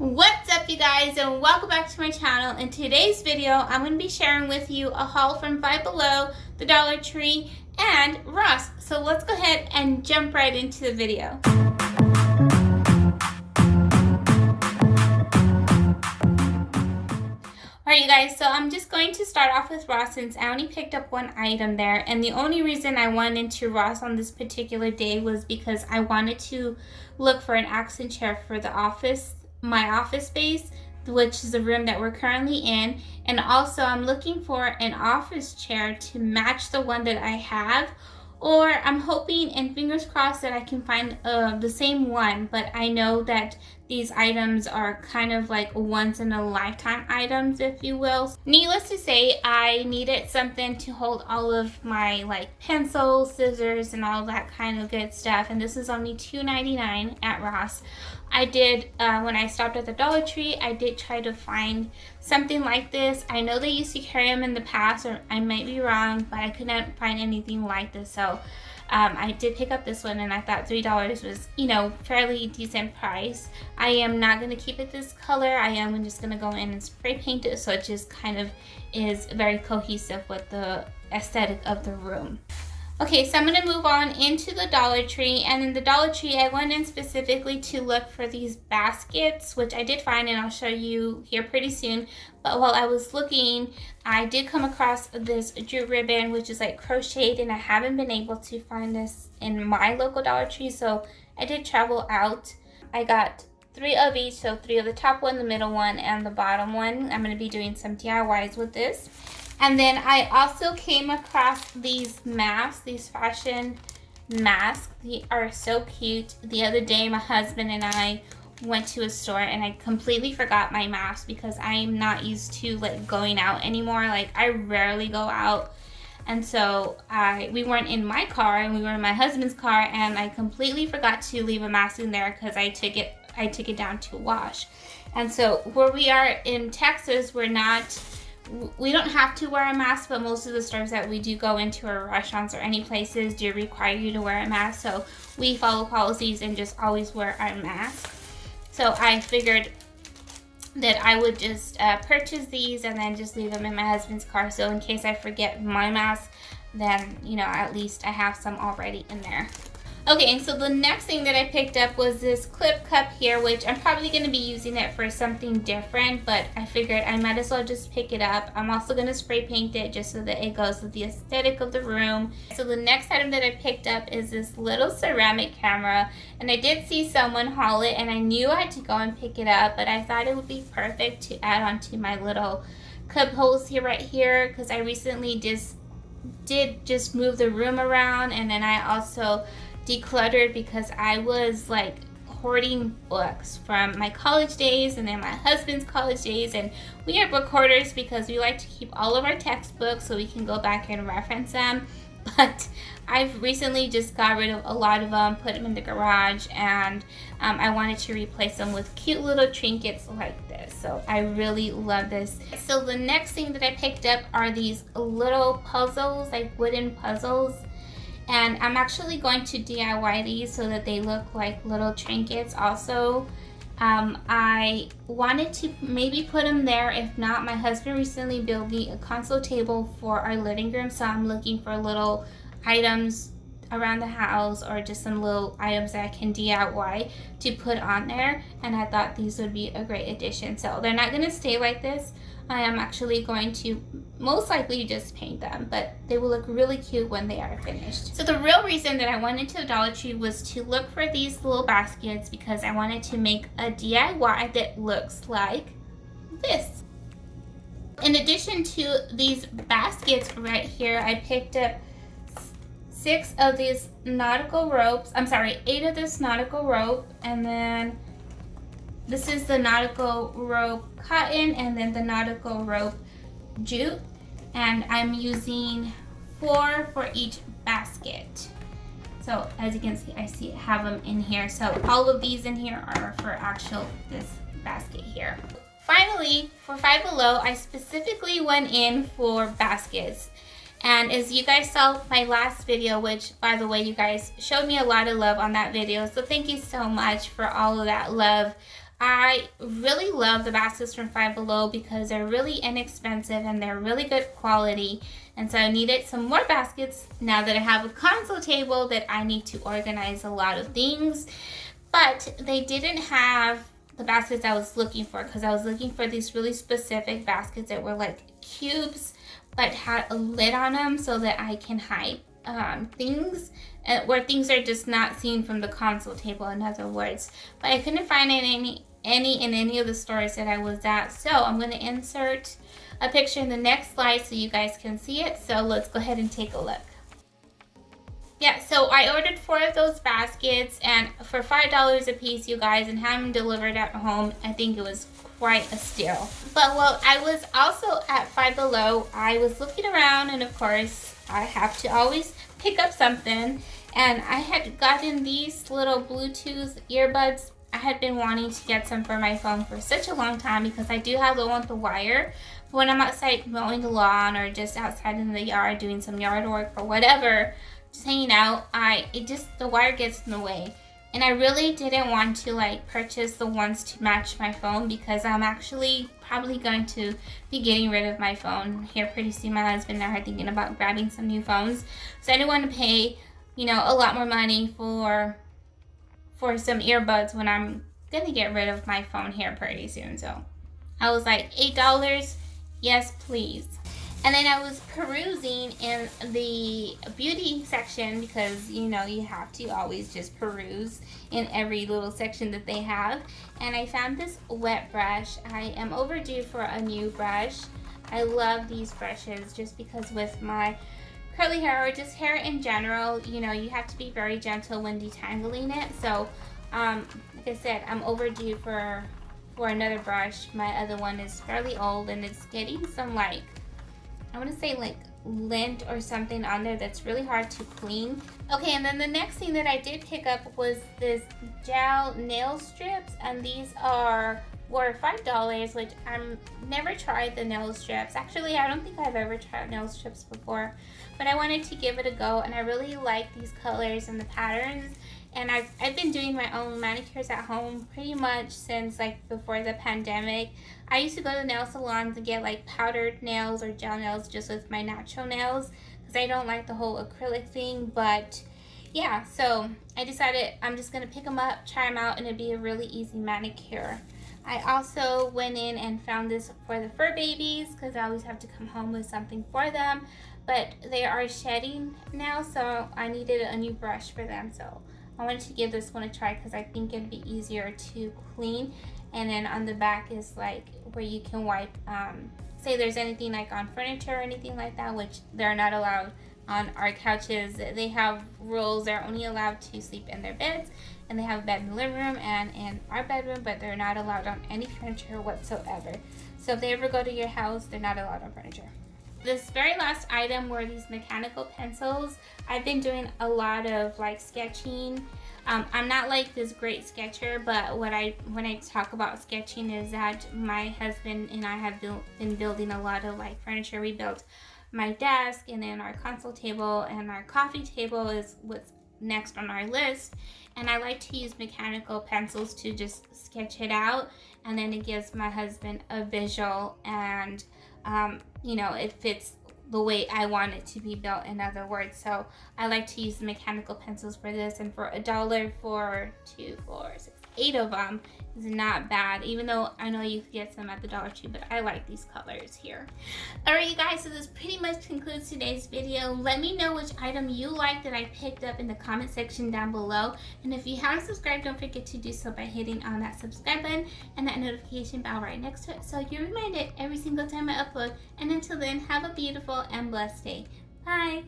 What's up, you guys, and welcome back to my channel. In today's video, I'm going to be sharing with you a haul from Five Below, the Dollar Tree, and Ross. So let's go ahead and jump right into the video. Alright, you guys, so I'm just going to start off with Ross since I only picked up one item there, and the only reason I went into Ross on this particular day was because I wanted to look for an accent chair for the office, my office space, which is the room that we're currently in, and also I'm looking for an office chair to match the one that I have, or I'm hoping and fingers crossed that I can find the same one, but I know that these items are kind of like once in a lifetime items, if you will. Needless to say, I needed something to hold all of my like pencils, scissors, and all that kind of good stuff, and this is only $2.99 at Ross. I did, when I stopped at the Dollar Tree, I did try to find something like this. I know they used to carry them in the past, or I might be wrong, but I could not find anything like this. So I did pick up this one, and I thought $3 was, you know, fairly decent price. I am not going to keep it this color. I am just going to go in and spray paint it so it just kind of is very cohesive with the aesthetic of the room. Okay, so I'm going to move on into the Dollar Tree, and in the Dollar Tree I went in specifically to look for these baskets, which I did find and I'll show you here pretty soon. But while I was looking, I did come across this jute ribbon, which is like crocheted, and I haven't been able to find this in my local Dollar Tree, so I did travel out. I got 3 of each, so 3 of the top one, the middle one, and the bottom one. I'm going to be doing some DIYs with this. And then I also came across these masks, these fashion masks. They are so cute. The other day, my husband and I went to a store and I completely forgot my mask because I'm not used to like going out anymore. Like, I rarely go out. And so we weren't in my car, and we were in my husband's car, and I completely forgot to leave a mask in there because I took it down to wash. And so where we are in Texas, we don't have to wear a mask, but most of the stores that we do go into, or restaurants or any places, do require you to wear a mask. So we follow policies and just always wear our mask. So I figured that I would just purchase these and then just leave them in my husband's car. So in case I forget my mask, then, you know, at least I have some already in there. Okay, and so the next thing that I picked up was this clip cup here, which I'm probably going to be using it for something different, but I figured I might as well just pick it up. I'm also going to spray paint it just so that it goes with the aesthetic of the room. So the next item that I picked up is this little ceramic camera, and I did see someone haul it, and I knew I had to go and pick it up, but I thought it would be perfect to add on to my little cup holes here, right here, because I recently did move the room around, and then I also decluttered because I was like hoarding books from my college days and then my husband's college days, and we are book hoarders because we like to keep all of our textbooks so we can go back and reference them. But I've recently just got rid of a lot of them, put them in the garage, and I wanted to replace them with cute little trinkets like this. So I really love this. So the next thing that I picked up are these little puzzles, like wooden puzzles. And I'm actually going to DIY these so that they look like little trinkets also. I wanted to maybe put them there. If not, my husband recently built me a console table for our living room, so I'm looking for little items around the house, or just some little items that I can DIY to put on there, and I thought these would be a great addition. So they're not going to stay like this. I am actually going to most likely just paint them, but they will look really cute when they are finished. So the real reason that I went into the Dollar Tree was to look for these little baskets because I wanted to make a DIY that looks like this. In addition to these baskets right here, I picked up 6 of these nautical ropes. I'm sorry, 8 of this nautical rope, and then this is the nautical rope cotton, and then the nautical rope jute, and I'm using 4 for each basket. So as you can see, I have them in here. So all of these in here are for this basket here. Finally, for Five Below, I specifically went in for baskets. And as you guys saw my last video, which by the way, you guys showed me a lot of love on that video, so thank you so much for all of that love. I really love the baskets from Five Below because they're really inexpensive and they're really good quality. And so I needed some more baskets now that I have a console table that I need to organize a lot of things. But they didn't have the baskets I was looking for, because I was looking for these really specific baskets that were like cubes but had a lid on them so that I can hide things where things are just not seen from the console table, in other words. But I couldn't find any in any of the stores that I was at, so I'm going to insert a picture in the next slide so you guys can see it. So let's go ahead and take a look. Yeah, so I ordered 4 of those baskets, and for $5 a piece, you guys, and having them delivered at home, I think it was quite a steal. But while I was also at Five Below, I was looking around, and of course, I have to always pick up something. And I had gotten these little Bluetooth earbuds. I had been wanting to get some for my phone for such a long time because I do have the one with the wire. But when I'm outside mowing the lawn or just outside in the yard doing some yard work or whatever, just hanging out, the wire gets in the way. And I really didn't want to like purchase the ones to match my phone, because I'm actually probably going to be getting rid of my phone here pretty soon. My husband and I are thinking about grabbing some new phones. So I didn't want to pay, a lot more money for some earbuds when I'm going to get rid of my phone here pretty soon. So I was like, $8? Yes, please. And then I was perusing in the beauty section, because, you have to always just peruse in every little section that they have. And I found this wet brush. I am overdue for a new brush. I love these brushes just because with my curly hair, or just hair in general, you have to be very gentle when detangling it. So, like I said, I'm overdue for another brush. My other one is fairly old, and it's getting some I want to say lint or something on there that's really hard to clean. Okay, and then the next thing that I did pick up was this gel nail strips, and these were $5, which I've never tried the nail strips. Actually, I don't think I've ever tried nail strips before, but I wanted to give it a go, and I really like these colors and the patterns. And I've been doing my own manicures at home pretty much since before the pandemic. I used to go to nail salons and get powdered nails or gel nails just with my natural nails, because I don't like the whole acrylic thing. But yeah, so I decided I'm just going to pick them up, try them out, and it'd be a really easy manicure. I also went in and found this for the fur babies, because I always have to come home with something for them. But they are shedding now, so I needed a new brush for them. So I wanted to give this one a try because I think it'd be easier to clean. And then on the back is where you can wipe, say there's anything on furniture or anything like that, which they're not allowed on our couches. They have rules. They're only allowed to sleep in their beds, and they have a bed in the living room and in our bedroom, but they're not allowed on any furniture whatsoever. So if they ever go to your house, they're not allowed on furniture. This very last item were these mechanical pencils. I've been doing a lot of sketching. I'm not this great sketcher, but when I talk about sketching is that my husband and I have been building a lot of furniture. We built my desk, and then our console table and our coffee table is what's next on our list. And I like to use mechanical pencils to just sketch it out, and then it gives my husband a visual, and it fits the way I want it to be built, in other words. So I like to use the mechanical pencils for this, and for $1 for 2, 4, 6, 8 of them is not bad, even though I know you could get some at the Dollar Tree, but I like these colors here. Alright, you guys, so this pretty much concludes today's video. Let me know which item you like that I picked up in the comment section down below, and if you haven't subscribed, don't forget to do so by hitting on that subscribe button and that notification bell right next to it, so you're reminded every single time I upload. And until then, have a beautiful and blessed day. Bye!